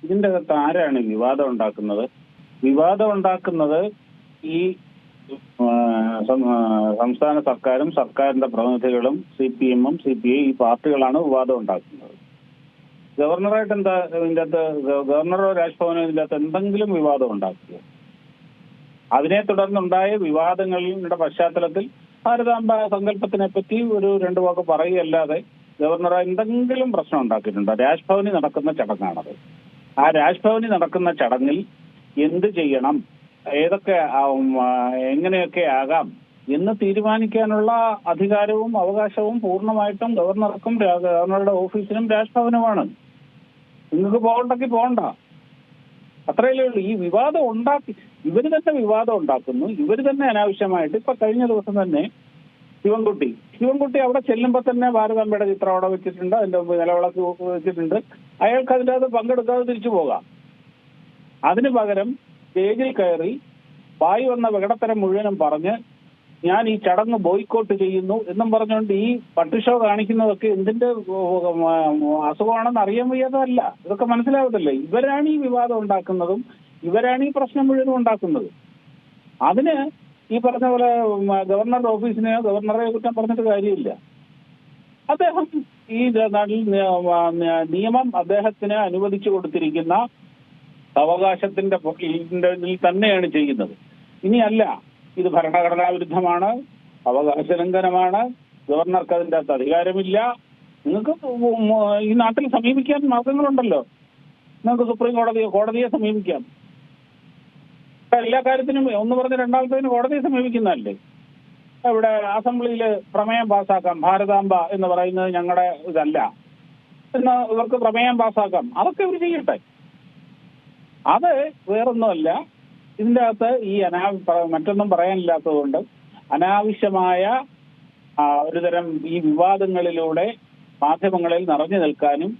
ഇതിന്റെ അകത്ത് ആരാണ് വിവാദം ഉണ്ടാക്കുന്നത്? വിവാദം ഉണ്ടാക്കുന്നത് ഈ സംസ്ഥാന സർക്കാരും സർക്കാരിന്റെ പ്രതിനിധികളും CPM CPI ഈ പാർട്ടികളാണ് വിവാദം ഉണ്ടാക്കുന്നത്. ഗവർണറായിട്ട് എന്താ ഇതിൻ്റെ അകത്ത്? ഗവർണറോ രാജ്ഭവനോ ഇതിൻ്റെ അകത്ത് എന്തെങ്കിലും വിവാദം ഉണ്ടാക്കുക? അതിനെ തുടർന്നുണ്ടായ വിവാദങ്ങളുടെ പശ്ചാത്തലത്തിൽ ഭാരതാംബ സങ്കല്പത്തിനെ പറ്റി ഒരു രണ്ടു വാക്ക് പറയുകയല്ലാതെ ഗവർണർ എന്തെങ്കിലും പ്രശ്നം ഉണ്ടാക്കിയിട്ടുണ്ടോ? രാജ്ഭവനിൽ നടക്കുന്ന ചടങ്ങാണത്. ആ രാജ്ഭവനിൽ നടക്കുന്ന ചടങ്ങിൽ എന്ത് ചെയ്യണം, ഏതൊക്കെ എങ്ങനെയൊക്കെ ആകാം എന്ന് തീരുമാനിക്കാനുള്ള അധികാരവും അവകാശവും പൂർണ്ണമായിട്ടും ഗവർണർക്കും ഗവർണറുടെ ഓഫീസിനും രാജ്ഭവനുമാണ്. നിങ്ങൾക്ക് പോകണ്ടെങ്കിൽ പോകണ്ട, അത്രയല്ലേ ഉള്ളൂ. ഈ വിവാദം ഉണ്ടാക്കി ഇവര് തന്നെ വിവാദം ഉണ്ടാക്കുന്നു, ഇവര് തന്നെ അനാവശ്യമായിട്ട്. ഇപ്പൊ കഴിഞ്ഞ ദിവസം തന്നെ ശിവൻകുട്ടി അവിടെ ചെല്ലുമ്പോൾ തന്നെ ഭാരതാംബയുടെ ചിത്രം അവിടെ വെച്ചിട്ടുണ്ട്, അതിന്റെ നിലവിളക്ക് വെച്ചിട്ടുണ്ട്. അയാൾക്ക് അതിൻ്റെ അത് പങ്കെടുക്കാതെ തിരിച്ചു പോകാം. അതിന് പകരം സ്റ്റേജിൽ കയറി വായി വന്ന വികടത്തരം മുഴുവനും പറഞ്ഞ് ഞാൻ ഈ ചടങ്ങ് ബോയ്ക്കോട്ട് ചെയ്യുന്നു എന്നും പറഞ്ഞുകൊണ്ട് ഈ പട്ടുഷോ കാണിക്കുന്നതൊക്കെ എന്തിന്റെ അസുഖമാണെന്ന് അറിയാൻ വയ്യാതല്ല. ഇതൊക്കെ മനസ്സിലാവത്തില്ലേ? ഇവരാണ് ഈ വിവാദം ഉണ്ടാക്കുന്നതും ഇവരാണ് ഈ പ്രശ്നം മുഴുവനും ഉണ്ടാക്കുന്നത്. അതിന് ഈ പറഞ്ഞ പോലെ ഗവർണറുടെ ഓഫീസിനെയോ ഗവർണറെ കുറ്റം പറഞ്ഞിട്ട് കാര്യമില്ല. അദ്ദേഹം ഈ നാട്ടിൽ നിയമം അദ്ദേഹത്തിന് അനുവദിച്ചു കൊടുത്തിരിക്കുന്ന അവകാശത്തിന്റെ തന്നെയാണ് ചെയ്യുന്നത്. ഇനിയല്ല ഇത് ഭരണഘടനാ വിരുദ്ധമാണ്, അവകാശ ലംഘനമാണ്, ഗവർണർക്ക് അതിൻ്റെ അകത്ത് അധികാരമില്ല. നിങ്ങൾക്ക് ഈ നാട്ടിൽ സമീപിക്കാൻ മാർഗങ്ങളുണ്ടല്ലോ. നിങ്ങൾക്ക് സുപ്രീം കോടതിയെ സമീപിക്കാം. എല്ലാ കാര്യത്തിനും ഒന്ന് പറഞ്ഞ് രണ്ടാമത്തേന് കോടതിയെ സമീപിക്കുന്നതല്ലേ. ഇവിടെ അസംബ്ലിയിൽ പ്രമേയം പാസ്സാക്കാം, ഭാരതാംബ എന്ന് പറയുന്നത് ഞങ്ങളുടെ ഇതല്ല എന്ന് ഇവർക്ക് പ്രമേയം പാസ്സാക്കാം. അതൊക്കെ ഇവർ ചെയ്യട്ടെ. അത് വേറൊന്നുമല്ല. ഇതിൻ്റെ അകത്ത് ഈ മറ്റൊന്നും പറയാനില്ലാത്തത് കൊണ്ട് അനാവശ്യമായ ഒരുതരം ഈ വിവാദങ്ങളിലൂടെ മാധ്യമങ്ങളിൽ നിറഞ്ഞു നിൽക്കാനും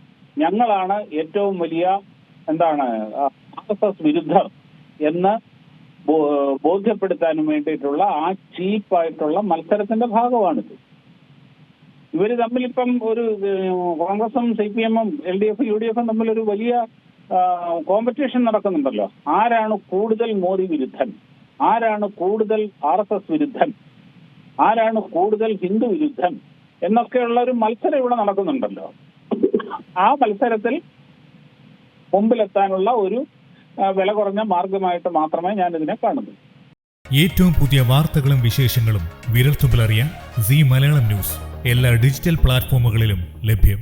ഞങ്ങളാണ് ഏറ്റവും വലിയ RSS വിരുദ്ധർ എന്ന് ബോധ്യപ്പെടുത്താനും വേണ്ടിയിട്ടുള്ള ആ ചീപ്പായിട്ടുള്ള മത്സരത്തിന്റെ ഭാഗമാണിത്. ഇവര് തമ്മിലിപ്പം ഒരു കോൺഗ്രസും CPM LDF UDF തമ്മിലൊരു വലിയ കോമ്പറ്റീഷൻ നടക്കുന്നുണ്ടല്ലോ. ആരാണ് കൂടുതൽ മോദി വിരുദ്ധൻ, ആരാണ് കൂടുതൽ RSS വിരുദ്ധൻ, ആരാണ് കൂടുതൽ ഹിന്ദു വിരുദ്ധൻ എന്നൊക്കെയുള്ള ഒരു മത്സരം ഇവിടെ നടക്കുന്നുണ്ടല്ലോ. ആ മത്സരത്തിൽ മുമ്പിലെത്താനുള്ള ഒരു വില കുറഞ്ഞ മാർഗമായിട്ട് മാത്രമേ ഞാൻ ഇതിനെ കാണുന്നു. ഏറ്റവും പുതിയ വാർത്തകളും വിശേഷങ്ങളും വിരൽത്തുമ്പിലറിയാൻ Zee മലയാളം ന്യൂസ് എല്ലാ ഡിജിറ്റൽ പ്ലാറ്റ്ഫോമുകളിലും ലഭ്യം.